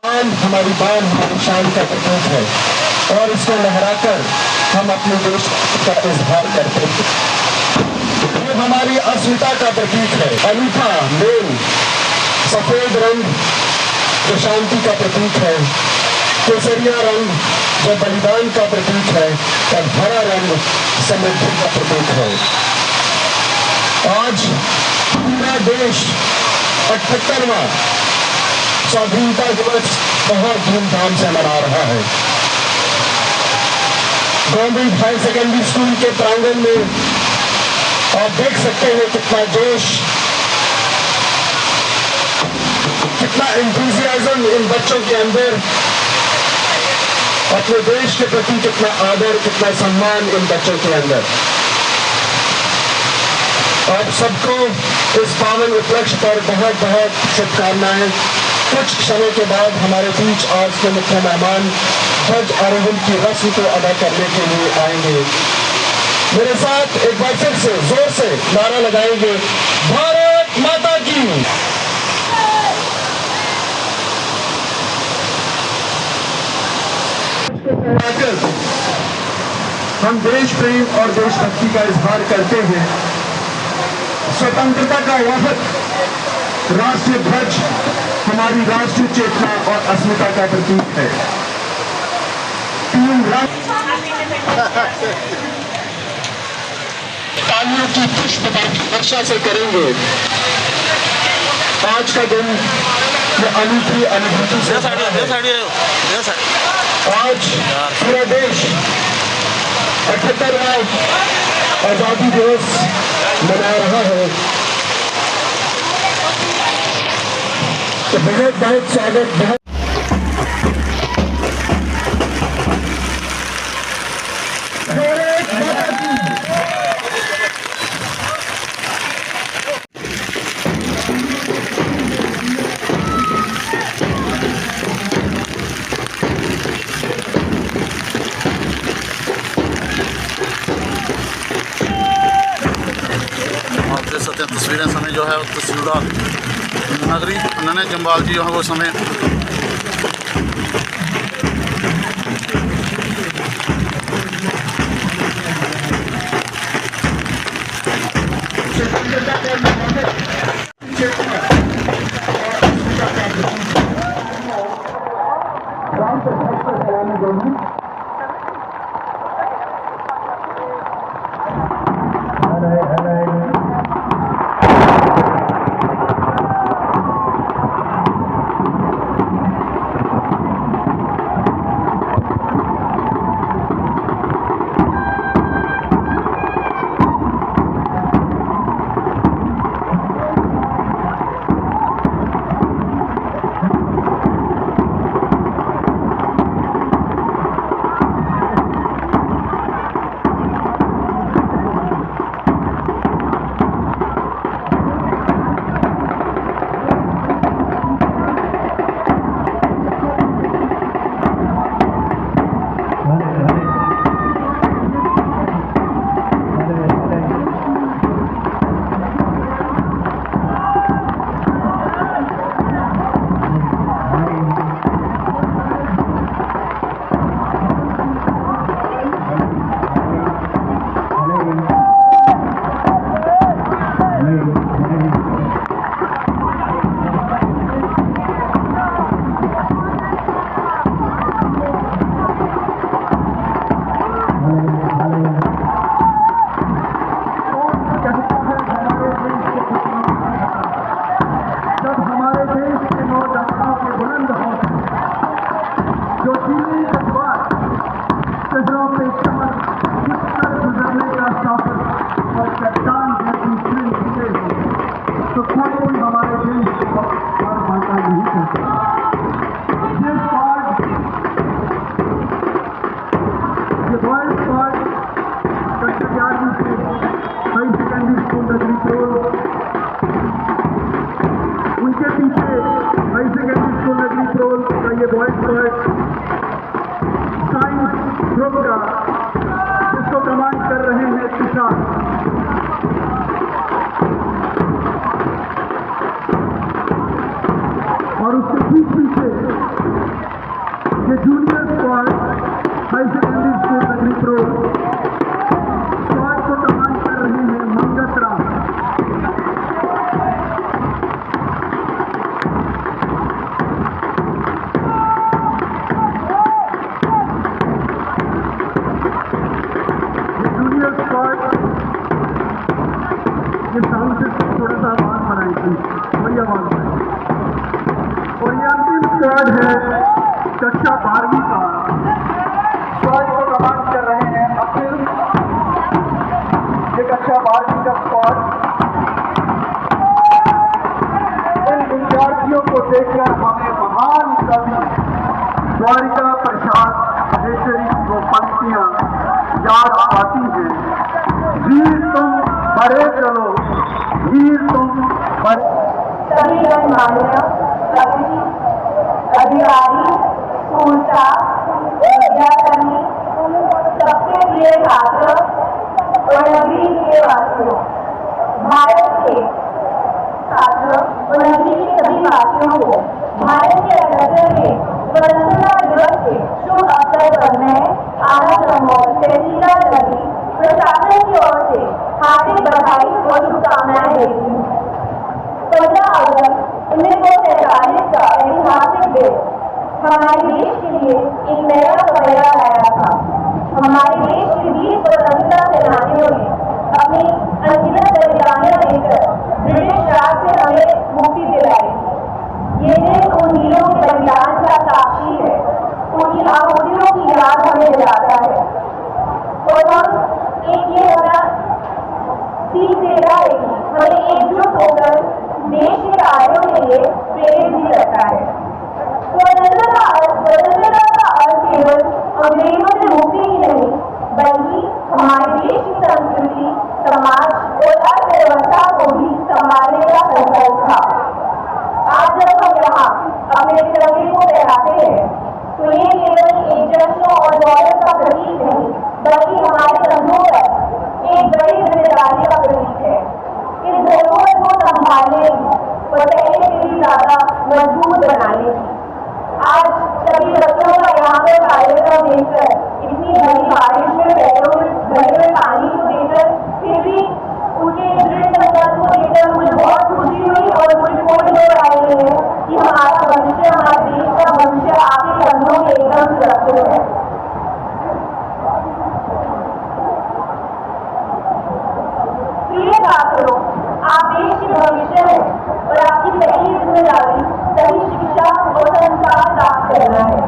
हमारी बान हमारी शान का प्रतीक है और इसको लहराकर हम अपने देश का इजहार करते हैं। ये हमारी अस्मिता का प्रतीक है। अनूठा मेल सफेद रंग जो शांति का प्रतीक है, केसरिया रंग जो बलिदान का प्रतीक है और हरा रंग समृद्धि का प्रतीक है। आज पूरा देश 78वां स्वाधीनता दिवस बहुत धूमधाम से मना रहा है। गवर्नमेंट हायर सेकेंडरी स्कूल के प्रांगण में आप देख सकते हैं कितना जोश, कितना एंथुसियाज्म इन बच्चों के अंदर, अपने देश के प्रति कितना आदर, कितना सम्मान इन बच्चों के अंदर। आप सबको इस पावन उपलक्ष्य पर बहुत बहुत शुभकामनाएं। कुछ क्षणों के बाद हमारे बीच आज के मुख्य मेहमान ध्वज आरोहण की रस्म को अदा करने के लिए आएंगे। मेरे साथ एक बार फिर से जोर से नारा लगाएंगे, भारत माता की। हम देश प्रेम और देशभक्ति का इजहार करते हैं। स्वतंत्रता का वफद राष्ट्रीय ध्वज हमारी राष्ट्रीय चेतना और अस्मिता का प्रतीक है। तीन रंग तालियों की पुष्प वर्षा से करेंगे। आज का दिन ये अनूठी अनुभूति से आज पूरा देश 78वां आजादी दिवस मना रहा है। तो बहुत बहुत स्वागत। तस्वीरें समय जो है तहसीलदार नगरी अनन्या जम्बाल जी जो है वो समय जिसको कमांड कर रहे हैं किसान। और उसके ठीक पीछे देखकर हमें महान कवि द्वारिका प्रसाद महेश्वरी की वो पंक्तियां याद आती हैं। वीर तुम बड़े चलो, वीर तुम बड़े। सभी गणमान्य कवि, अधिकारी, स्कूल स्टाफ, विद्याकर्मी, सबसे प्रिय छात्र और नगरी के वासियों, भारत के छात्र और नगरी के सभी वासियों को भारत के गणतंत्र के स्वतंत्रता दिवस के शुभ अवसर पर मैं आनंद प्रमोद तहसीलदार नगरी प्रशासन की ओर से हार्दिक बधाई और शुभकामनाएं देती हूँ। 15 अगस्त 1947 का ऐतिहासिक दिन हमारे देश के लिए एक नया सवेरा लाया था। हमारे देश के 20 स्वतंत्रता सेनानियों ने अपनी अनगिनत बलिदानियां देकर ब्रिटिश राज से हमें मुक्ति दिलाई थी। ये दिन उन वीरों के बलिदान का साक्षी है, उनकी आहुतियों की याद हमें दिलाता है और हम एक ये हमारा सीख देता है कि हमें एकजुट होकर देश के कार्यों के लिए प्रेरित भी करता है। स्वतंत्रता का अर्थ केवल अंग्रेजों से मुक्ति ही नहीं, बल्कि हमारे देश की संस्कृति, समाज और अर्थव्यवस्था को भी संभालने का संकल्प था। आज जब हम यहाँ अपने तिरंगे को फहराते हैं तो ये केवल एक जश्न और दौलत का प्रतीक नहीं, बल्कि हमारे कंधों पर एक बड़ी जिम्मेदारी का प्रतीक है। इस धरोहर को संभालने की और पहले से भी ज्यादा मजबूत बनाने की। आज सभी बच्चों का यहाँ पर कार्यक्रम देखकर, इतनी बड़ी बारिश में पैरों में भरे हुए पानी को देखकर, फिर भी उनके दृढ़ संकल्प को देखकर मुझे बहुत खुशी हुई और मुझे कोई दो राय नहीं है कि हमारा भविष्य, हमारे देश का भविष्य आपके कंधों में एकदम सुरक्षित है। प्रिय छात्रों, आप देश के भविष्य है और आपकी पहली जिम्मेदारी सही शिक्षा और संस्कार प्राप्त करना है,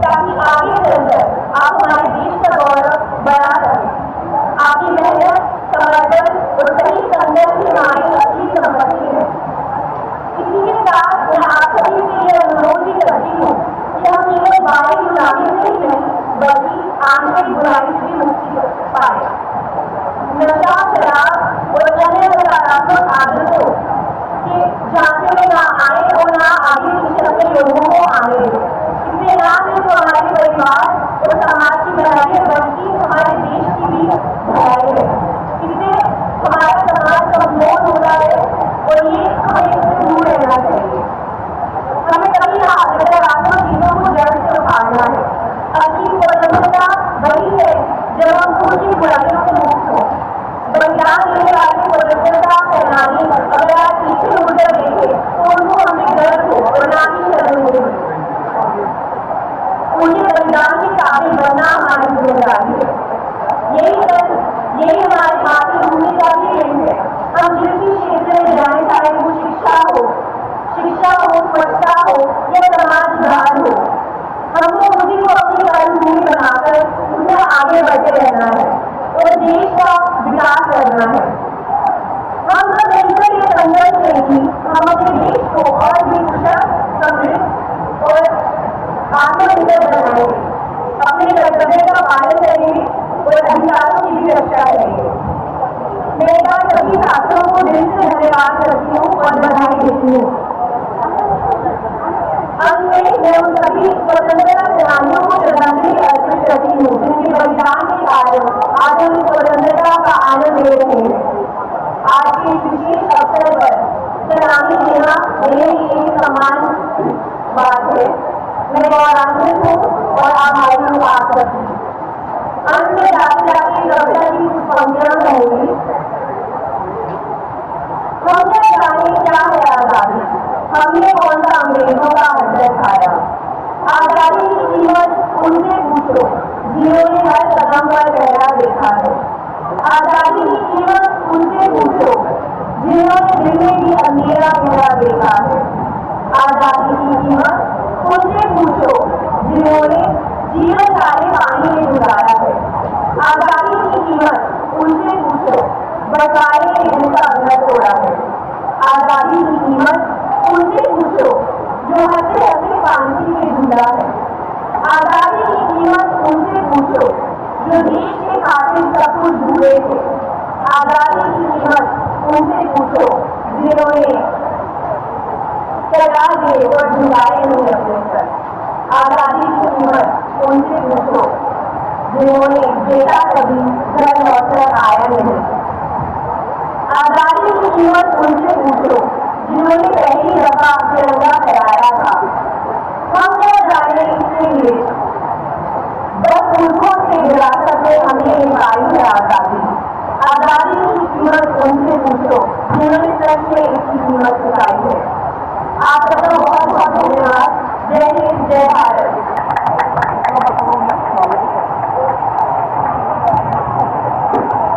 ताकि आगे चलकर आप हमारे देश का गौरव बढ़ा सकें। आपकी मेहनत, समर्पण और सही संघर्ष ही हमारी असली संपत्ति है। इसी के साथ मैं आप सभी से यह अनुरोध भी करती हूँ कि हम केवल बाहरी गुलामी से ही नहीं, बल्कि आंतरिक बुराई से भी मुक्ति पाए। नशा, शराब और अन्य नकारात्मक आदतों के झांसे में ना आए और ना आगे पीछे अपने लोगों को आने दें। इससे ना सिर्फ हमारे परिवार और समाज की भलाई है, बल्कि हमारे देश की भी भलाई है। इससे हमारा समाज कमजोर होता है और ये हमें इससे दूर रहना चाहिए। हमें कभी नकारात्मक चीजों को जड़ से उखाड़ना है। असली स्वतंत्रता वही है जब हम खुद की बुराइयों से मुक्त हो। बलिदान देने वाले स्वतंत्रता सेनानी अगर आप पीछे मुड़कर देखें तो उनको हमें गर्व हो और ना ही शर्म होगी। उनके बलिदान के काबिल बनना हमारी जिम्मेदारी है। यही हमारे मातृभूमि का भी ऋण है। हम जिस भी क्षेत्र में जाए, चाहे वो शिक्षा हो, स्वच्छता हो या समाज सुधार हो, हमको उसी को अपनी कर्मभूमि बनाकर उसमें आगे बढ़ते रहना है और देश का विकास करना है। हम सब मिलकर ये संकल्प लें कि हम अपने देश को और भी कुशल, समृद्ध और आत्मनिर्भर बनाएंगे, अपने कर्तव्य का पालन करेंगे और अधिकारों की भी रक्षा करेंगे। मैं एक बार सभी छात्रों को दिल से धन्यवाद करती हूँ और बधाई देती हूँ। अंत में मैं उन सभी स्वतंत्रता सेनानियों को श्रद्धांजलि अर्पित करती हूँ जिनके बलिदान के कारण आज हम स्वतंत्रता का आनंद ले रहे हैं। आज के इस विशेष अवसर पर सलामी देना मेरे लिए एक सम्मान बात है। मैं गौरवान्वित हूँ और आभारी हूँ आप सबकी। अंत में जाते कविता की कुछ पंक्तियां कहूंगी। हमने जाने क्या है आजादी, हमने कौन सा अंग्रेजों का हड्डर खाया। आजादी की कीमत उनसे पूछो जिन्होंने हर कदम पर पहरा देखा है। आजादी की कीमत उनसे पूछो जिन्होंने दिल में भी अंधेरा गहरा देखा है। आजादी की कीमत उनसे पूछो जिन्होंने जीवन सारे पानी में गुजारा है। आजादी की कीमत उनसे पूछो बरसाने ने जिनका अंदर तोड़ा है। आजादी की कीमत उनसे पूछो जो हंसे हंसे फांसी में झूला है। आजादी की कीमत उनसे पूछो जो देश के खातिर सब कुछ भूले थे। आजादी की कीमत उनसे पूछो जिन्होंने चला दिए और झुकाए नहीं अपने सर। आजादी की कीमत उनसे पूछो जिन्होंने बेटा कभी घर लौटकर आया नहीं। आजादी की कीमत उनसे पूछो जिन्होंने पहली दफा तिरंगा फहराया था। हम न जाने इसके लिए 10 मुल्कों से विरासत में हमें निभाई है आजादी। आजादी की कीमत उनसे पूछो जिन्होंने सच में इसकी कीमत चुकाई है। आप सबका बहुत बहुत धन्यवाद। जय हिंद, जय भारत।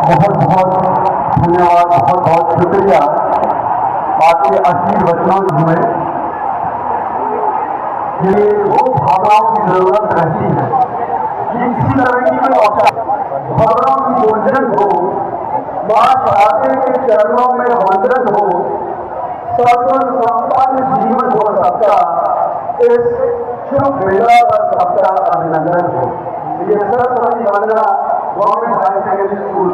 बहुत बहुत धन्यवाद, बहुत बहुत शुक्रिया आपके असीम वचनों में। ये वो भावनाओं की जरूरत रहती है कि इसी तरह की कोई भावनाओं की योजन हो, माँ शादी के चरणों में वंदन हो, सर्वन संपन्न जीवन हो सबका, इस शुभ मेला पर सबका अभिनंदन हो। ये सरस्वती वंदना गवर्नमेंट हायर सेकेंडरी स्कूल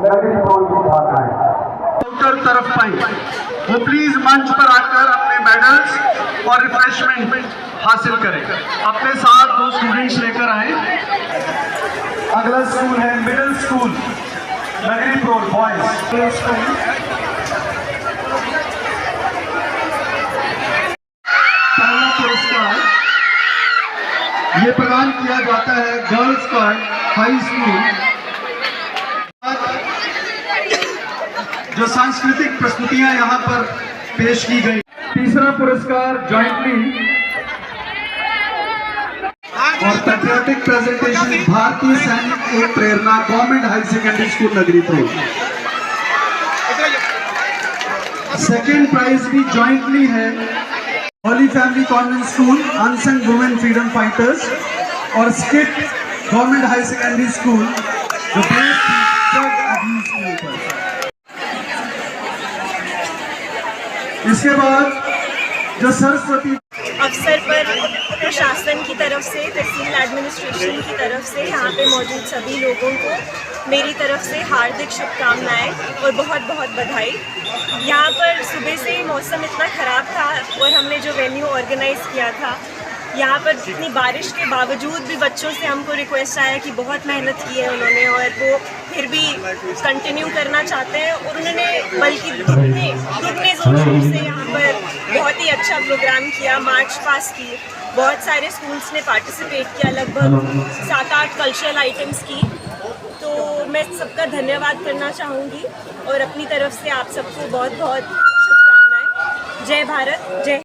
नगरी टोल की छात्राएं उत्तर तरफ पाई, वो प्लीज मंच पर आकर अपने मेडल्स और रिफ्रेशमेंट हासिल करें। अपने साथ 2 स्टूडेंट्स लेकर आए। अगला स्कूल है मिडिल स्कूल नगरी टोल बॉयज स्कूल। पहला पुरस्कार ये प्रदान किया जाता है गर्ल्स कार्ड हाई स्कूल, जो सांस्कृतिक प्रस्तुतियां यहाँ पर पेश की गई। तीसरा पुरस्कार जॉइंटली और पैट्रियोटिक प्रेजेंटेशन भारतीय सैनिक एक प्रेरणा government high secondary school Nagaripur. Second prize भी जॉइंटली है holy family convent school unsung women freedom fighters और skit government high secondary school जो बेस्ड ड्रग अब्यूज के ऊपर। इसके बाद जो सरस्वती अवसर पर प्रशासन की तरफ से, तहसील एडमिनिस्ट्रेशन की तरफ से यहाँ पे मौजूद सभी लोगों को मेरी तरफ से हार्दिक शुभकामनाएं और बहुत बहुत बधाई। यहाँ पर सुबह से मौसम इतना ख़राब था और हमने जो वेन्यू ऑर्गेनाइज़ किया था, यहाँ पर इतनी बारिश के बावजूद भी बच्चों से हमको रिक्वेस्ट आया कि बहुत मेहनत की है उन्होंने और वो फिर भी कंटिन्यू करना चाहते हैं और उन्होंने बल्कि दुगने जोशों से यहाँ पर बहुत ही अच्छा प्रोग्राम किया, मार्च पास की। बहुत सारे स्कूल्स ने पार्टिसिपेट किया, लगभग 7-8 कल्चरल आइटम्स की। तो मैं सबका धन्यवाद करना चाहूँगी और अपनी तरफ से आप सबको बहुत बहुत शुभकामनाएं। जय भारत, जय